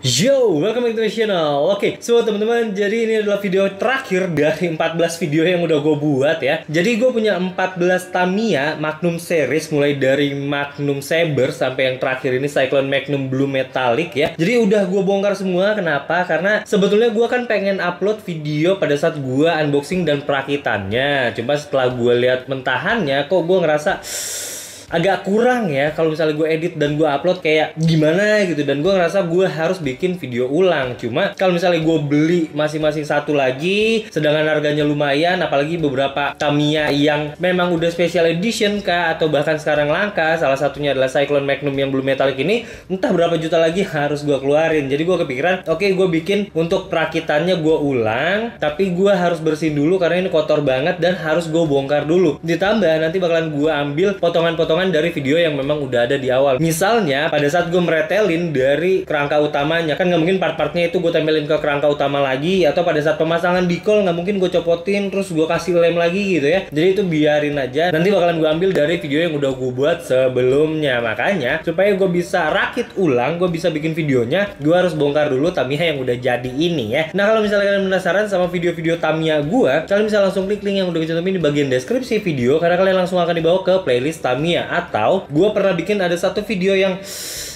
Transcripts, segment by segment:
Yo, welcome back to my channel. Oke, so teman-teman, jadi ini adalah video terakhir dari 14 video yang udah gue buat ya. Jadi gue punya 14 Tamiya Magnum series, mulai dari Magnum Saber sampai yang terakhir ini Cyclone Magnum Blue Metallic ya. Jadi udah gue bongkar semua. Kenapa? Karena sebetulnya gue kan pengen upload video pada saat gue unboxing dan perakitannya. Cuma setelah gue lihat mentahannya, kok gue ngerasa agak kurang ya kalau misalnya gue edit dan gue upload kayak gimana gitu, dan gue ngerasa gue harus bikin video ulang. Cuma kalau misalnya gue beli masing-masing satu lagi, sedangkan harganya lumayan, apalagi beberapa Tamiya yang memang udah special edition kah, atau bahkan sekarang langka, salah satunya adalah Cyclone Magnum yang Blue Metallic ini, entah berapa juta lagi harus gue keluarin. Jadi gue kepikiran, oke, gue bikin untuk perakitannya gue ulang, tapi gue harus bersihin dulu karena ini kotor banget dan harus gue bongkar dulu. Ditambah nanti bakalan gue ambil potongan-potongan dari video yang memang udah ada di awal. Misalnya pada saat gue meretelin dari kerangka utamanya, kan nggak mungkin part-partnya itu gue tempelin ke kerangka utama lagi, atau pada saat pemasangan decol nggak mungkin gue copotin terus gue kasih lem lagi gitu ya. Jadi itu biarin aja, nanti bakalan gue ambil dari video yang udah gue buat sebelumnya. Makanya supaya gue bisa rakit ulang, gue bisa bikin videonya, gue harus bongkar dulu Tamiya yang udah jadi ini ya. Nah, kalau misalnya kalian penasaran sama video-video Tamiya gue, kalian bisa langsung klik link yang udah gue cantumin di bagian deskripsi video, karena kalian langsung akan dibawa ke playlist Tamiya. Atau gue pernah bikin ada satu video yang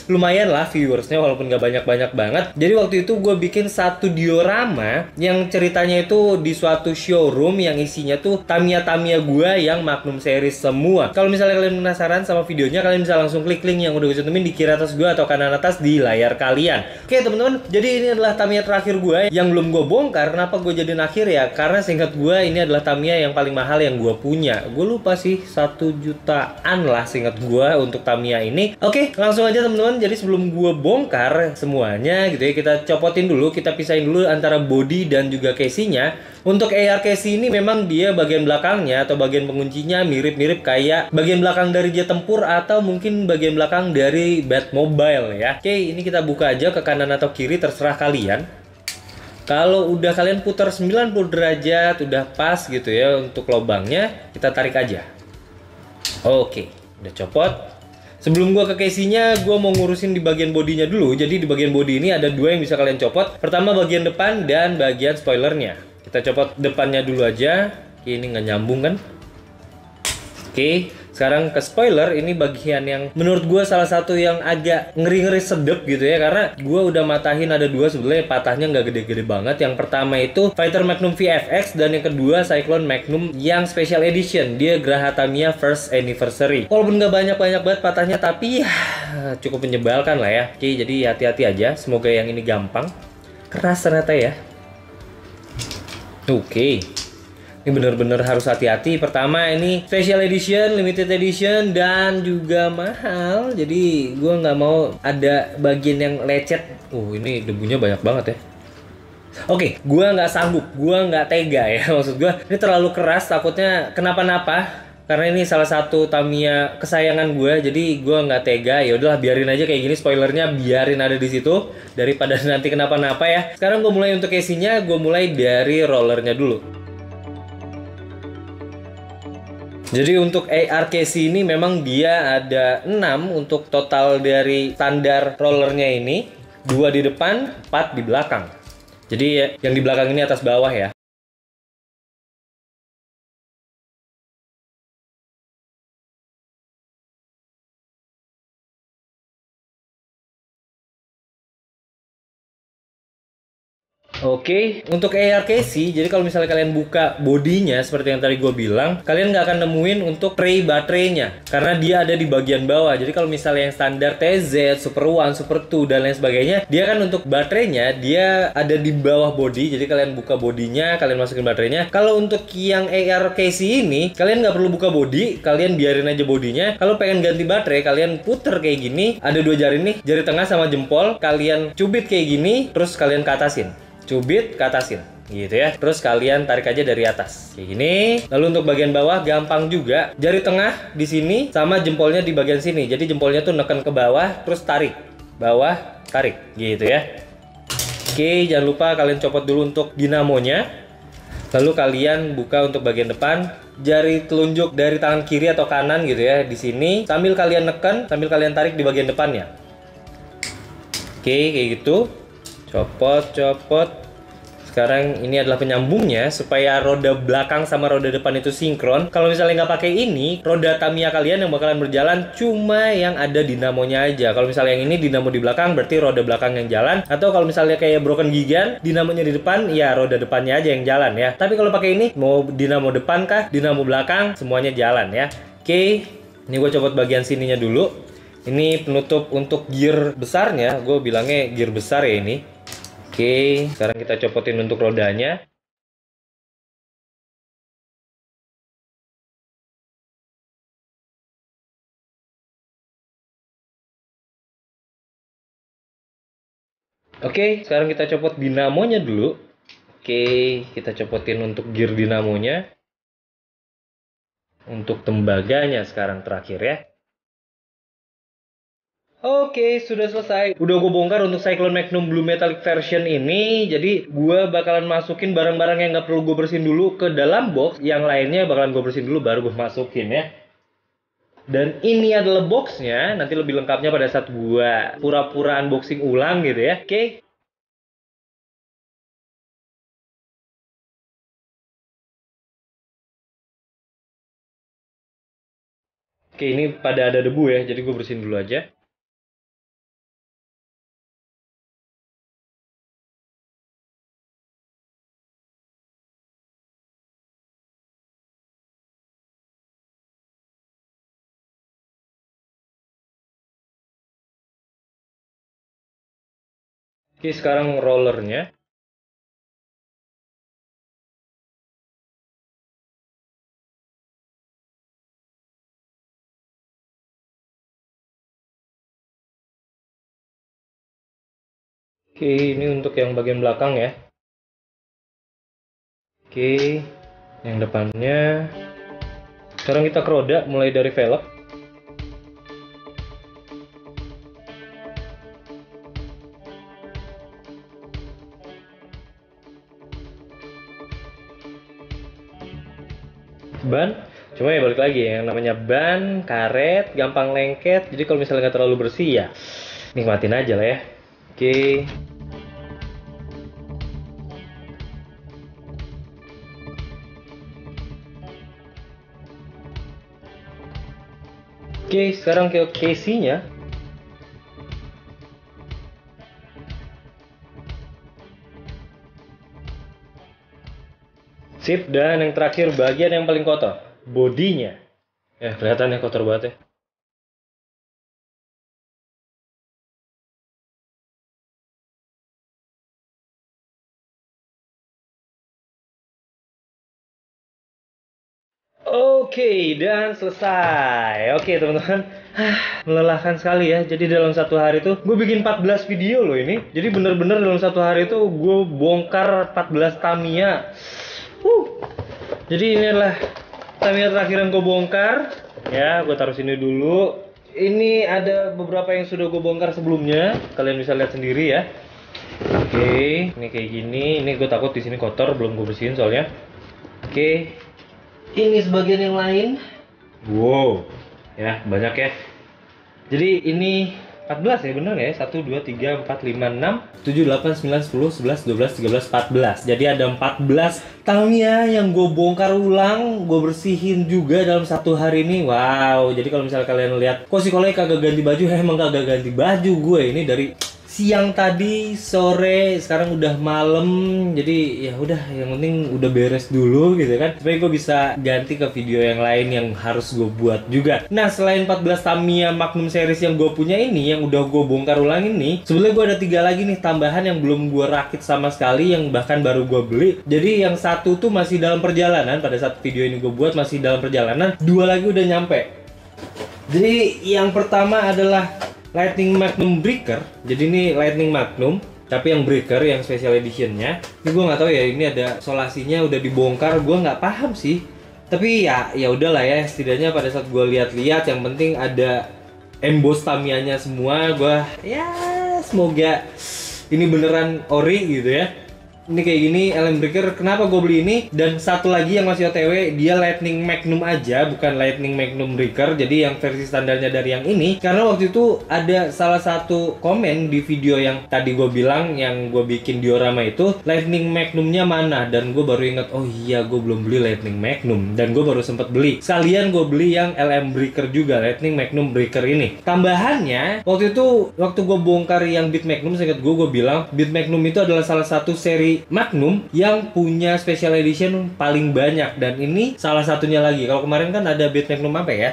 lumayan lah viewersnya, walaupun gak banyak-banyak banget. Jadi waktu itu gue bikin satu diorama yang ceritanya itu di suatu showroom yang isinya tuh Tamiya-Tamiya gue yang Magnum series semua. Kalau misalnya kalian penasaran sama videonya, kalian bisa langsung klik link yang udah gue cantumin di kiri atas gue atau kanan atas di layar kalian. Oke teman-teman, jadi ini adalah Tamiya terakhir gue yang belum gue bongkar. Kenapa gue jadiin akhir ya? Karena seingat gue ini adalah Tamiya yang paling mahal yang gue punya. Gue lupa sih, 1 jutaan lah seingat gue untuk Tamiya ini. Oke, langsung aja teman-teman. Jadi sebelum gue bongkar semuanya gitu ya, kita copotin dulu, kita pisahin dulu antara body dan juga casingnya. Untuk AR casing ini memang dia bagian belakangnya atau bagian penguncinya mirip-mirip kayak bagian belakang dari jet tempur atau mungkin bagian belakang dari Batmobile ya. Oke, ini kita buka aja ke kanan atau kiri, terserah kalian. Kalau udah kalian putar 90 derajat, udah pas gitu ya untuk lubangnya, kita tarik aja. Oke, udah copot. Sebelum gua ke casingnya, gua mau ngurusin di bagian bodinya dulu. Jadi di bagian bodi ini ada dua yang bisa kalian copot. Pertama bagian depan dan bagian spoilernya. Kita copot depannya dulu aja. Oke, ini nggak nyambung kan? Oke, sekarang ke spoiler. Ini bagian yang menurut gue salah satu yang agak ngeri-ngeri sedep gitu ya, karena gue udah matahin ada dua, sebetulnya patahnya nggak gede-gede banget. Yang pertama itu Fighter Magnum VFX, dan yang kedua Cyclone Magnum yang Special Edition. Dia Geraha Tamiya First Anniversary. Walaupun nggak banyak-banyak banget patahnya, tapi ya cukup menyebalkan lah ya. Oke, jadi hati-hati aja. Semoga yang ini gampang. Keras ternyata ya. Oke. Ini bener-bener harus hati-hati. Pertama ini special edition, limited edition, dan juga mahal. Jadi gue nggak mau ada bagian yang lecet. Ini debunya banyak banget ya. Oke, gue nggak sanggup, gue nggak tega ya. Maksud gue ini terlalu keras, takutnya kenapa-napa. Karena ini salah satu Tamiya kesayangan gue, jadi gue nggak tega. Ya udahlah, biarin aja kayak gini, spoilernya biarin ada di situ daripada nanti kenapa-napa ya. Sekarang gue mulai untuk casingnya, gue mulai dari rollernya dulu. Jadi untuk AR casing ini memang dia ada 6 untuk total dari standar rollernya ini. 2 di depan, 4 di belakang. Jadi yang di belakang ini atas bawah ya. Oke, untuk AR casing, jadi kalau misalnya kalian buka bodinya seperti yang tadi gue bilang, kalian nggak akan nemuin untuk tray baterainya, karena dia ada di bagian bawah. Jadi kalau misalnya yang standar TZ, Super One, Super 2, dan lain sebagainya, dia kan untuk baterainya, dia ada di bawah body. Jadi kalian buka bodinya, kalian masukin baterainya. Kalau untuk yang AR casing ini, kalian nggak perlu buka body, kalian biarin aja bodinya. Kalau pengen ganti baterai, kalian puter kayak gini, ada 2 jari nih, jari tengah sama jempol, kalian cubit kayak gini, terus kalian ke atasin. Cubit, ke atasin gitu ya. Terus kalian tarik aja dari atas kayak gini. Lalu untuk bagian bawah gampang juga. Jari tengah di sini sama jempolnya di bagian sini. Jadi jempolnya tuh neken ke bawah, terus tarik. Bawah, tarik gitu ya. Oke, jangan lupa kalian copot dulu untuk dinamonya. Lalu kalian buka untuk bagian depan. Jari telunjuk dari tangan kiri atau kanan gitu ya di sini, sambil kalian neken, sambil kalian tarik di bagian depannya. Oke, kayak gitu. Copot. Sekarang ini adalah penyambungnya supaya roda belakang sama roda depan itu sinkron. Kalau misalnya nggak pakai ini, roda Tamiya kalian yang bakalan berjalan cuma yang ada dinamonya aja. Kalau misalnya yang ini dinamo di belakang, berarti roda belakang yang jalan. Atau kalau misalnya kayak Broken Gigan, dinamonya di depan, ya roda depannya aja yang jalan ya. Tapi kalau pakai ini, mau dinamo depan kah, dinamo belakang, semuanya jalan ya. Oke, ini gue copot bagian sininya dulu. Ini penutup untuk gear besarnya, gue bilangnya gear besar ya ini. Oke, sekarang kita copotin untuk rodanya. Oke, sekarang kita copot dinamonya dulu. Oke, kita copotin untuk gear dinamonya. Untuk tembaganya sekarang terakhir ya. Oke, sudah selesai. Udah gue bongkar untuk Cyclone Magnum Blue Metallic version ini. Jadi gue bakalan masukin barang-barang yang nggak perlu gue bersihin dulu ke dalam box. Yang lainnya bakalan gue bersihin dulu baru gue masukin ya. Dan ini adalah boxnya. Nanti lebih lengkapnya pada saat gue pura-pura unboxing ulang gitu ya. Oke. Oke, ini pada ada debu ya. Jadi gue bersihin dulu aja. Oke, sekarang rollernya. Oke, ini untuk yang bagian belakang ya. Oke, yang depannya. Sekarang kita ke roda, mulai dari velg. Ban, cuma ya balik lagi yang namanya ban, karet, gampang lengket. Jadi kalau misalnya nggak terlalu bersih ya nikmatin aja lah ya. Oke. Oke, sekarang ke casingnya. Sip, dan yang terakhir bagian yang paling kotor, bodinya. Ya, kelihatan ya kotor banget ya. Oke, dan selesai. Oke, teman-teman. Melelahkan sekali ya. Jadi dalam satu hari tuh gue bikin 14 video loh ini. Jadi bener-bener dalam satu hari tuh gue bongkar 14 Tamiya. Jadi ini adalah Tamiya terakhir yang gue bongkar. Ya, gue taruh sini dulu. Ini ada beberapa yang sudah gue bongkar sebelumnya. Kalian bisa lihat sendiri ya. Oke, ini kayak gini. Ini gue takut di sini kotor, belum gue bersihin soalnya. Oke. Ini sebagian yang lain. Wow. Ya, banyak ya. Jadi ini 14 ya, bener ya? 1, 2, 3, 4, 5, 6, 7, 8, 9, 10, 11, 12, 13, 14. Jadi ada 14 Tamiya yang gue bongkar ulang, gue bersihin juga dalam satu hari ini. Wow, jadi kalau misalnya kalian lihat, kok si Kolej kagak ganti baju? Emang kagak ganti baju gue ini dari siang tadi, sore, sekarang udah malam. Jadi ya udah, yang penting udah beres dulu gitu kan, supaya gue bisa ganti ke video yang lain yang harus gue buat juga. Nah, selain 14 Tamiya Magnum series yang gue punya ini, yang udah gue bongkar ulang ini, sebenarnya gue ada 3 lagi nih tambahan yang belum gue rakit sama sekali, yang bahkan baru gue beli. Jadi yang satu tuh masih dalam perjalanan, pada saat video ini gue buat masih dalam perjalanan. 2 lagi udah nyampe. Jadi yang pertama adalah Lightning Magnum Breaker. Jadi ini Lightning Magnum, tapi yang Breaker, yang special editionnya. Ini gue nggak tahu ya, ini ada solasinya udah dibongkar, gue nggak paham sih. Tapi ya udahlah ya, setidaknya pada saat gue lihat-lihat, yang penting ada emboss Tamiyanya semua. Gue ya semoga ini beneran ori gitu ya. Ini kayak gini, LM Breaker. Kenapa gue beli ini? Dan satu lagi yang masih OTW, dia Lightning Magnum aja, bukan Lightning Magnum Breaker. Jadi yang versi standarnya dari yang ini. Karena waktu itu ada salah satu komen di video yang tadi gue bilang, yang gue bikin diorama itu, Lightning Magnumnya mana? Dan gue baru ingat, oh iya gue belum beli Lightning Magnum. Dan gue baru sempat beli. Sekalian gue beli yang LM Breaker juga, Lightning Magnum Breaker ini. Tambahannya, waktu itu, waktu gue bongkar yang Beat Magnum, seingat gue bilang, Beat Magnum itu adalah salah satu seri Magnum yang punya special edition paling banyak, dan ini salah satunya lagi. Kalau kemarin kan ada Beat Magnum apa ya?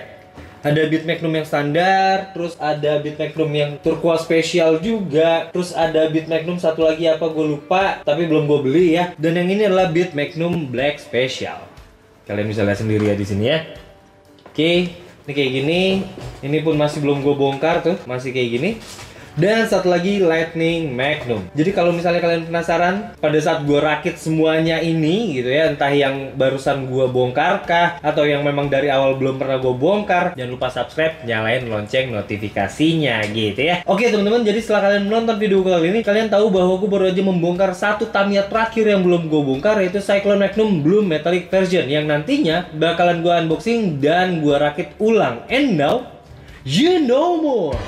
Ada Beat Magnum yang standar, terus ada Beat Magnum yang turquoise special juga, terus ada Beat Magnum satu lagi apa gue lupa, tapi belum gue beli ya. Dan yang ini adalah Beat Magnum Black Special. Kalian bisa lihat sendiri ya di sini ya. Oke, ini kayak gini. Ini pun masih belum gue bongkar tuh, masih kayak gini. Dan satu lagi Lightning Magnum. Jadi kalau misalnya kalian penasaran pada saat gue rakit semuanya ini gitu ya, entah yang barusan gue bongkar kah atau yang memang dari awal belum pernah gue bongkar, jangan lupa subscribe, nyalain lonceng notifikasinya gitu ya. Oke teman-teman, jadi setelah kalian menonton video kali ini, kalian tahu bahwa gue baru aja membongkar satu Tamiya terakhir yang belum gue bongkar, yaitu Cyclone Magnum Blue Metallic Version, yang nantinya bakalan gue unboxing dan gue rakit ulang. And now you know more.